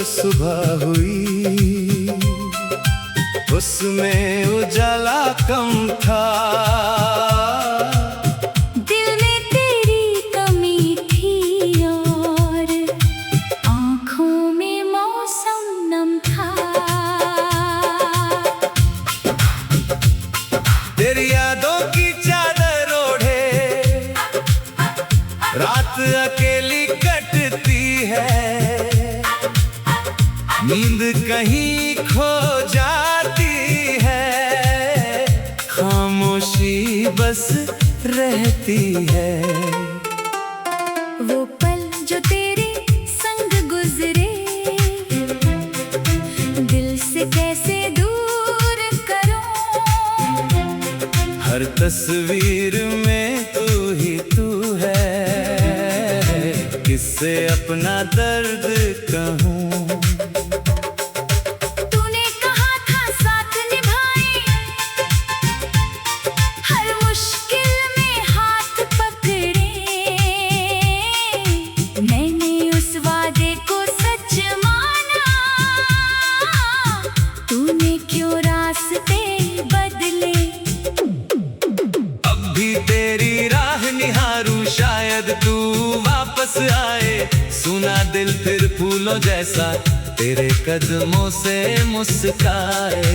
सुबह हुई उसमें उजाला कम था। दिल में तेरी कमी थी और आँखों में मौसम नम था। तेरी यादों की चादर ओढ़े रात अकेली कटती है, नींद कहीं खो जाती है, खामोशी बस रहती है। वो पल जो तेरे संग गुजरे दिल से कैसे दूर करूं। हर तस्वीर में तू ही तू है, किससे अपना दर्द कहूं। तू वापस आए, सुना दिल फिर फूलों जैसा तेरे कदमों से मुस्काए।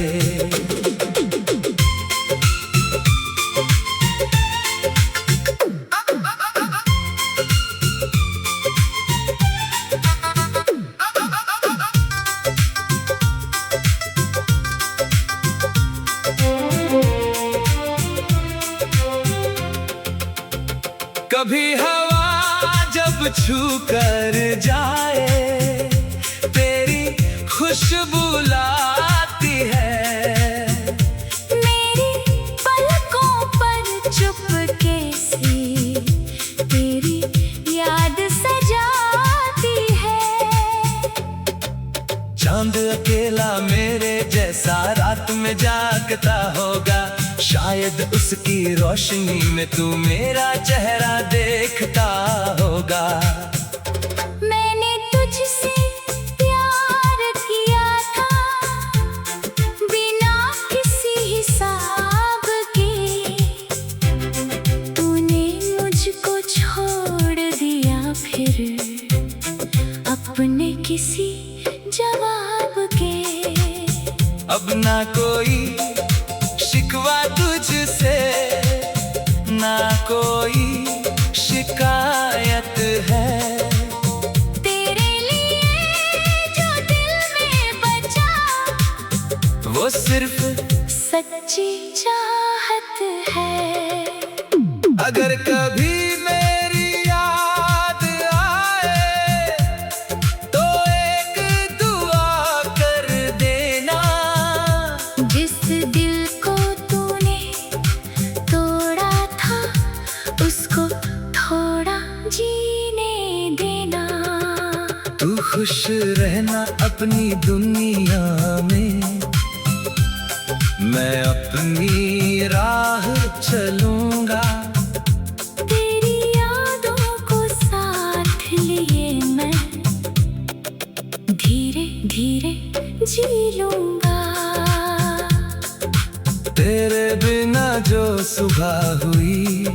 कभी हवा जब छू कर जाए तेरी खुशबू लाती है, मेरी पलकों पर चुपके से तेरी याद सजाती है। चांद अकेला मेरे जैसा रात में जागता होगा, शायद उसकी रोशनी में तू मेरा चेहरा देखता होगा। मैंने तुझसे प्यार किया था बिना किसी हिसाब के, तूने मुझको छोड़ दिया फिर अपने किसी जवाब के। अब ना कोई शिकवा तुझसे, ना कोई शिकायत है, तेरे लिए जो दिल में बचा वो सिर्फ सच्ची चाहत है। अगर कभी मेरी याद आए तो एक दुआ कर देना, जिस दिल को तूने तोड़ा था उसको थोड़ा जीने देना। तू खुश रहना अपनी दुनिया में, मैं अपनी राह चलूंगा। तेरी यादों को साथ लिए मैं धीरे धीरे जी लूंगा। तेरे बिना जो सुबह हुई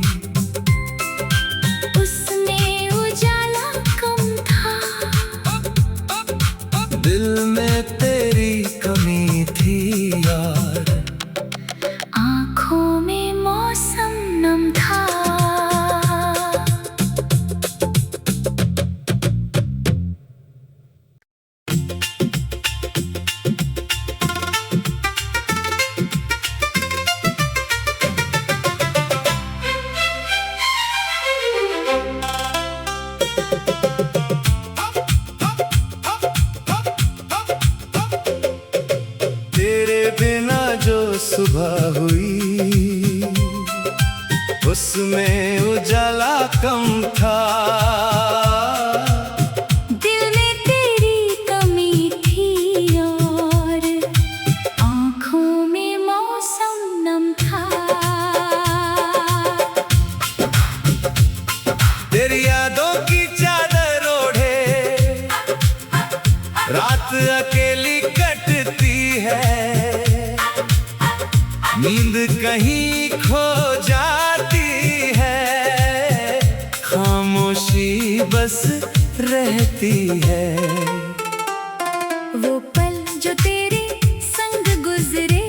उसमें उजाला कम था। दिल में तेरी कमी थी यार, आँखों में मौसम नम था। तेरे बिना जो सुबह हुई उसमें उजाला कम था। दिल में तेरी कमी थी और आँखों में मौसम नम था। तेरी यादों की चादर ओढ़े रात नींद कहीं खो जाती है, खामोशी बस रहती है। वो पल जो तेरे संग गुजरे,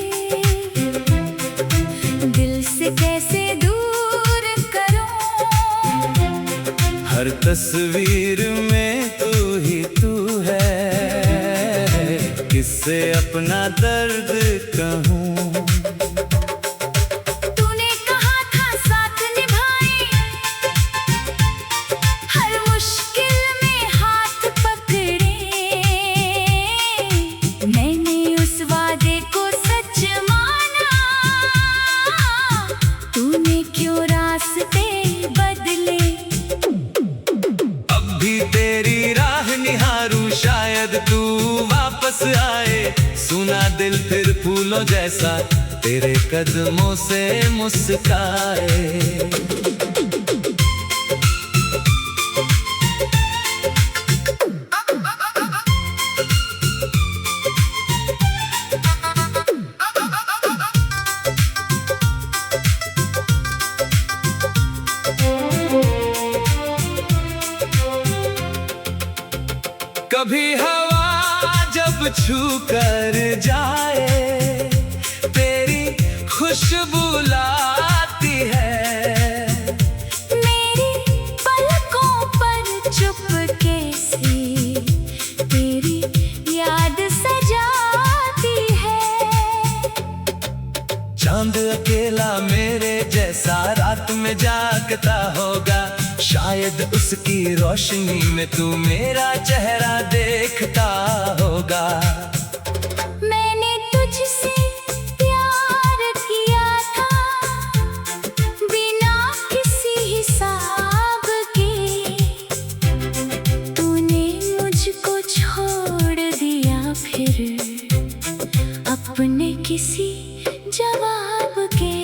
दिल से कैसे दूर करूं। हर तस्वीर में तू ही तू है, किससे अपना दर्द कहूं। तूने कहा था साथ निभाए, हर मुश्किल में हाथ पकड़े। मैंने उस वादे को सच माना, तूने क्यों रास्ते बदले। अब भी तेरी राह निहारूं, शायद तू वापस आए। सुना दिल फिर फूलों जैसा तेरे कदमों से मुस्काए। कभी हवा जब छू कर जाए, तेरी खुशबू लाती है। मेरी पलकों पर चुपके से तेरी याद सजाती है। चांद अकेला मेरे जैसा रात में जागता होगा, शायद उसकी रोशनी में तू मेरा चेहरा देखता होगा। मैंने तुझसे प्यार किया था, बिना किसी हिसाब के। तूने मुझको छोड़ दिया फिर, अपने किसी जवाब के।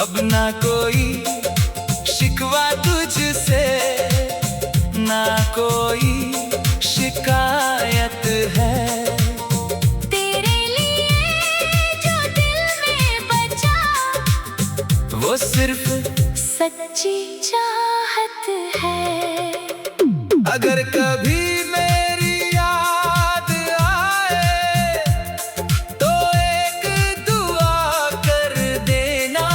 अब ना कोई शिकवा तुझसे, ना कोई शिकायत है। तेरे लिए जो दिल में बचा, वो सिर्फ सच्ची चाहत है। अगर कभी मेरी याद आए, तो एक दुआ कर देना।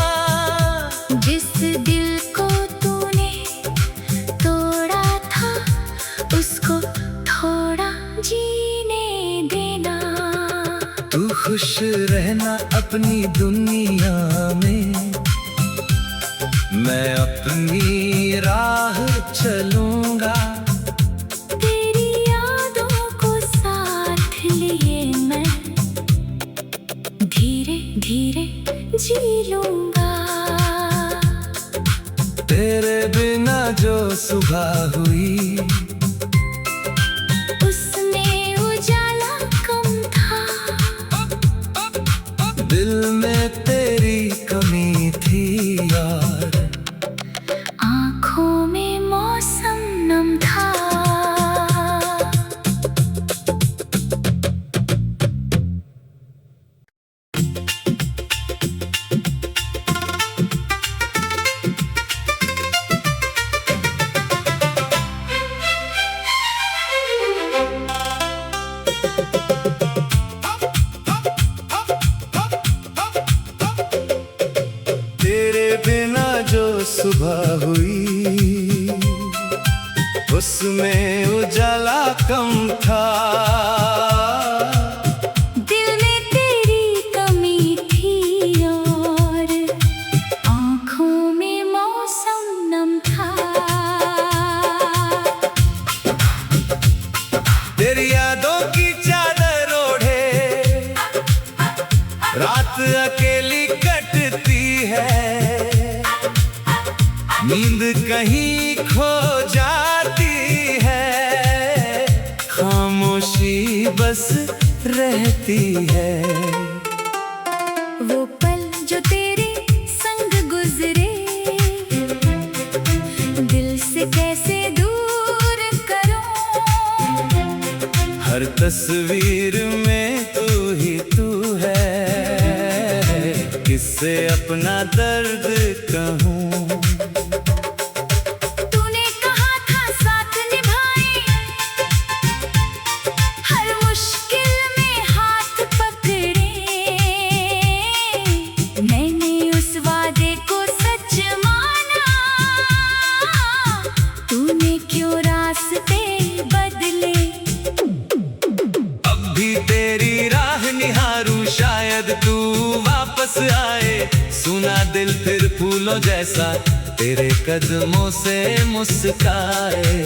जिस दिल को तूने तोड़ा था, उसको थोड़ा जीने देना। तू खुश रहना अपनी दुनिया में, मैं अपनी राह चलूंगा। तेरी यादों को साथ लिए मैं धीरे धीरे जी लूंगा। तेरे बिना जो सुबह हुई, उसमें उजाला कम था। दिल में तेरी कमी थी यार, आँखों में मौसम नम था। तेरे बिना जो सुबह हुई, उसमें उजाला कम था। दिल में तेरी कमी थी और आँखों में मौसम नम था। तेरी यादों की चादर ओढ़े, रात अकेली कटती है। नींद कहीं खो जाती है, खामोशी बस रहती है। वो पल जो तेरे संग गुजरे, दिल से कैसे दूर करूं। हर तस्वीर में तू ही तू है, किससे अपना दर्द कहूँ। तूने कहा था साथ निभाए, हर मुश्किल में हाथ पकड़े। मैंने उस वादे को सच माना, तूने क्यों रास्ते बदले। अब भी तेरी राह निहारूं, शायद तू वापस आए। सुना दिल फिर फूलों जैसा तेरे कदमों से मुस्काए।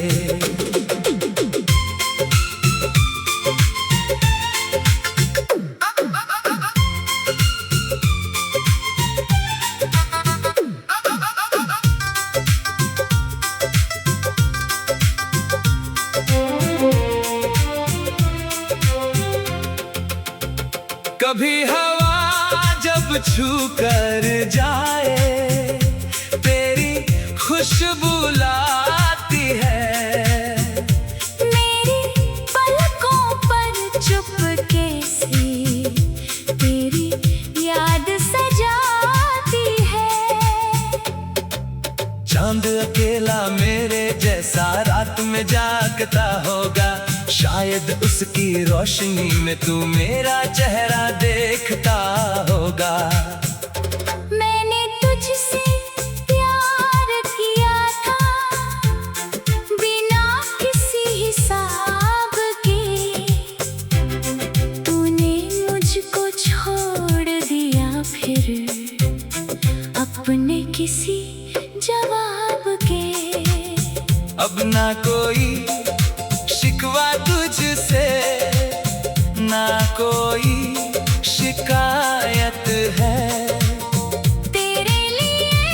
कभी हवा जब छू कर जाए, तेरी खुशबू लाती है। मेरी पलकों पर चुपके से तेरी याद सजाती है। चांद अकेला मेरे जैसा रात में जागता होगा, शायद उसकी रोशनी में तू मेरा चेहरा देखता होगा। मैंने तुझसे प्यार किया था, बिना किसी हिसाब के। तूने मुझको छोड़ दिया फिर अपने किसी जवाब के। अब ना कोई शिकवा तुझसे, ना कोई शिकायत है। तेरे लिए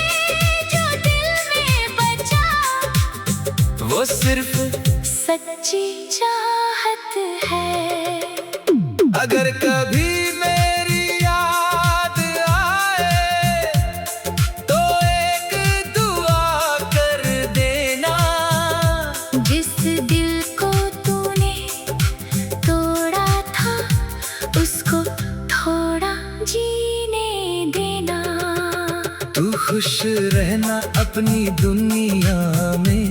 जो दिल में बचा, वो सिर्फ सच्ची चाहत है। अगर कभी मेरी याद आए, तो एक दुआ कर देना। जिस दिल को तूने तोड़ा था, उसको थोड़ा जीने देना। तू खुश रहना अपनी दुनिया में,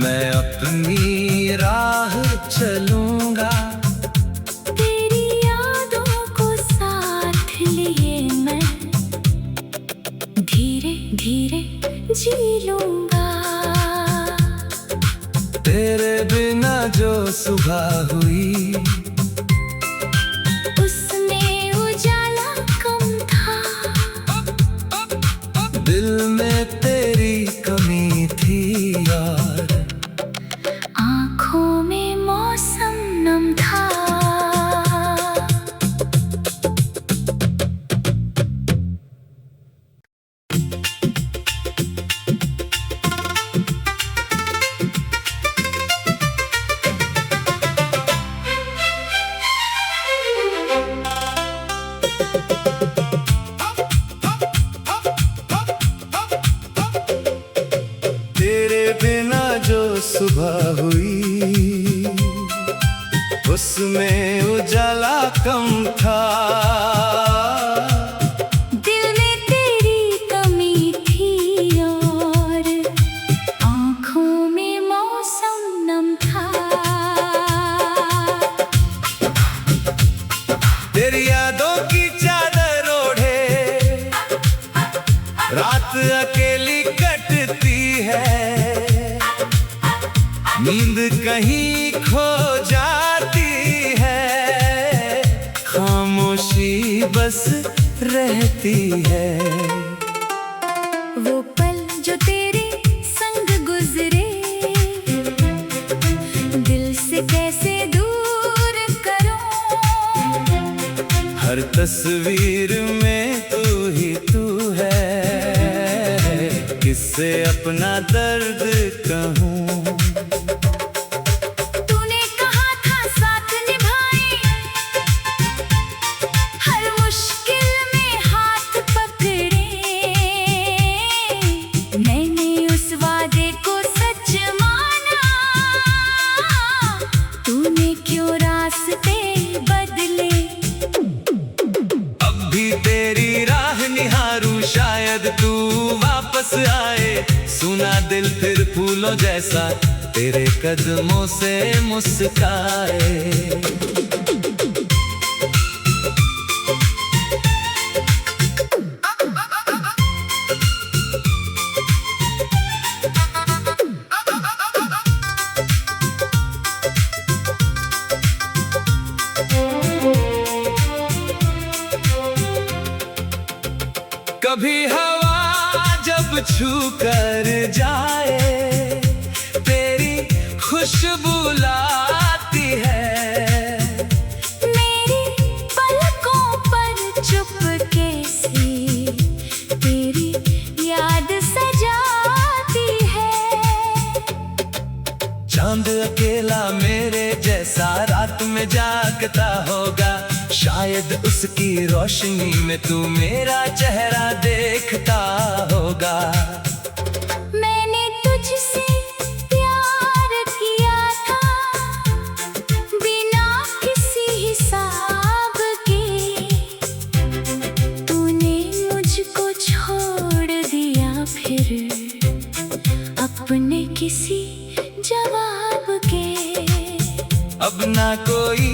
मैं अपनी राह चलूंगा। तेरी यादों को साथ लिए मैं धीरे धीरे जी लूंगा। तेरे बिना जो सुबह हुई, उसमें उजाला कम था। दिल में तेरी कमी थी यार, आँखों में मौसम नम था। तेरे बिना जो सुबह हुई, उसमें उजाला कम था। दिल में तेरी कमी थी और आँखों में मौसम नम था। तेरी यादों की चादर ओढ़े रात अकेली कटती है। नींद कहीं खो जाती है, खामोशी बस रहती है। वो पल जो तेरे संग गुजरे, दिल से कैसे दूर करूं। हर तस्वीर में तू ही तू है, किससे अपना दर्द कहूँ। तूने कहा था साथ निभाए, हर मुश्किल में हाथ पकड़े। मैंने उस वादे को सच माना, तूने क्यों रास्ते बदले। अब भी तेरे सुना दिल फिर फूलों जैसा तेरे कदमों से मुस्काए। कभी हवा जब छू कर जाए तेरी खुशबू लाती है, मेरी पलकों पर चुपके से तेरी याद सजाती है। चांद अकेला मेरे जैसा रात में जागता होगा, शायद उसकी रोशनी में तू मेरा चेहरा देखता होगा। मैंने तुझसे प्यार किया था बिना किसी हिसाब के, तूने मुझको छोड़ दिया फिर अपने किसी जवाब के। अब ना कोई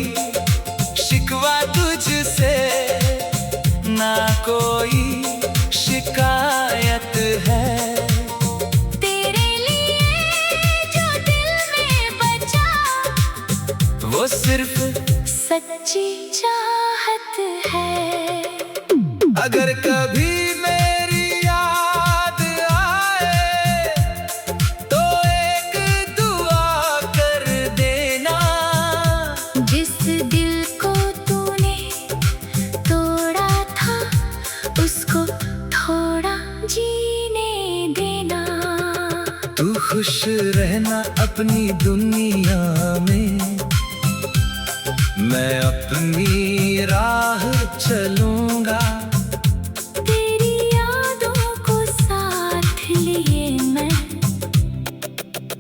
शिकवा तुझसे, ना कोई शिकायत है, तेरे लिए जो दिल में बचा वो सिर्फ सच्ची चाहत है। अगर कभी मेरी याद आए तो एक दुआ कर देना, जिस दिल को तूने तोड़ा था उसको थोड़ा जीने देना। तू खुश रहना अपनी दुनिया में, मैं अपनी राह चलूंगा। तेरी यादों को साथ लिए मैं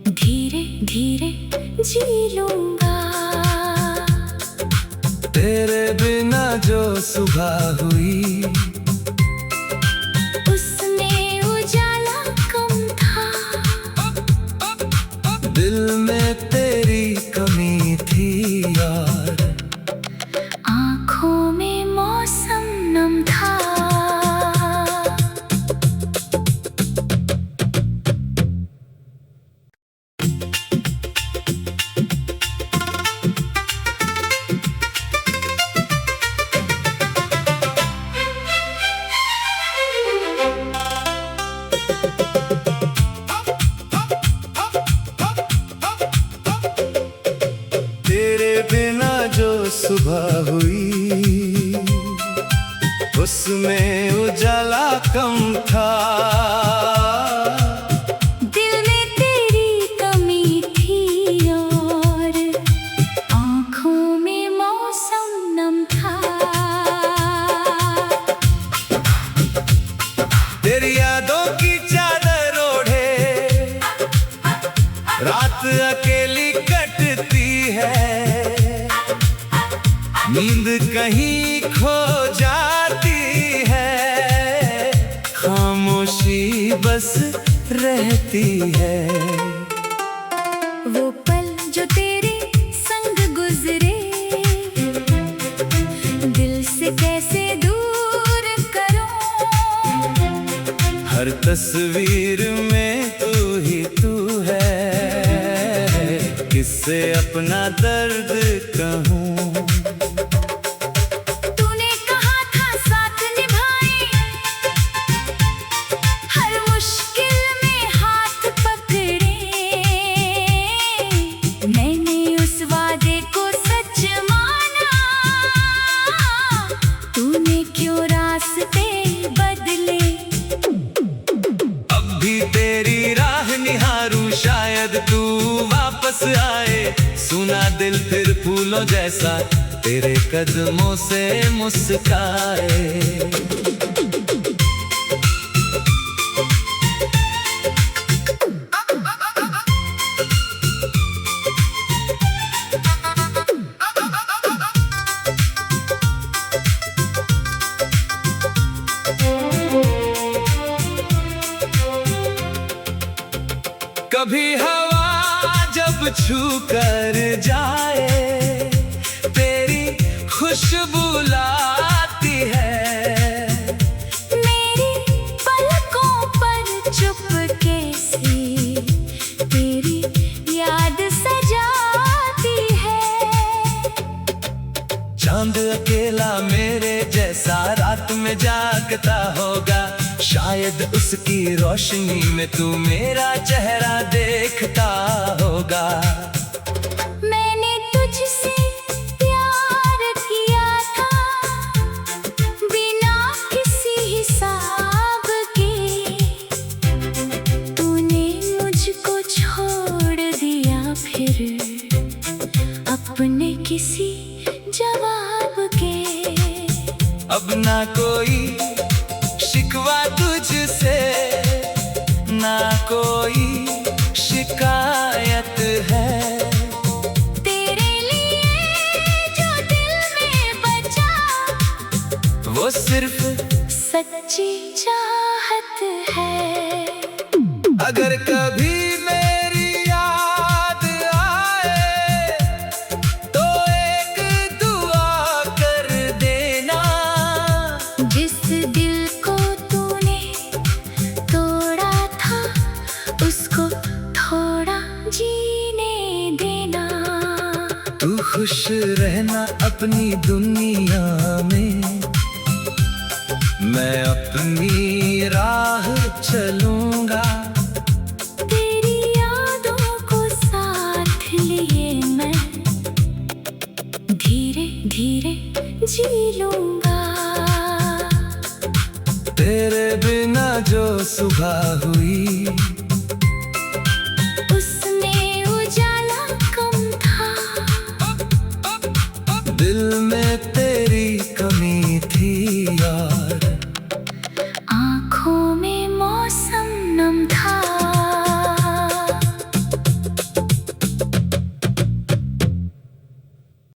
धीरे धीरे जी लूंगा। तेरे बिना जो सुबह हुई उसमें उजाला कम था, दिल में तेरी कमी थी यार, आँखों में मौसम नम था। तेरे बिना जो सुबह हुई उसमें उजाला कम था, दिल में तेरी कमी थी और आँखों में मौसम नम था। तेरी यादों की चादर ओढ़े रात अकेली कटती है, नींद कहीं खो जाती है, खामोशी बस रहती है। वो पल जो तेरे संग गुजरे दिल से कैसे दूर करूं, हर तस्वीर में तू ही तू है, किससे अपना दर्द कहूँ। तूने कहा था साथ निभाए, हर मुश्किल में हाथ पकड़े, मैंने उस वादे को सच माना, तूने क्यों रास्ते बदले। अब भी तेरी राह निहारूं, शायद तू वापस आए, सुना दिल फिर फूलों जैसा तेरे कदमों से मुस्काए। कभी हवा जब छू कर जाए तेरी खुशबू लाती है। मेरी पलकों पर चुपके से तेरी याद सजाती है। चांद अकेला मेरे जैसा रात में जागता होगा, शायद उसकी रोशनी में तू मेरा चेहरा देखता होगा। मैंने तुझसे प्यार किया था बिना किसी हिसाब के, तूने मुझको छोड़ दिया फिर अपने किसी जवाब के। अब ना कोई शिकवा तुझसे, ना कोई शिकायत है। तेरे लिए जो दिल में बचा वो सिर्फ सच्ची चाहत है। अगर कभी मेरी याद आए तो एक दुआ कर देना। जिस दिल को तूने तोड़ा था उसको थोड़ा जीने देना। तू खुश रहना अपनी दुनिया में, मैं अपनी राह चलूंगा। तेरी यादों को साथ लिए मैं धीरे धीरे जी लूंगा। तेरे बिना जो सुबह हुई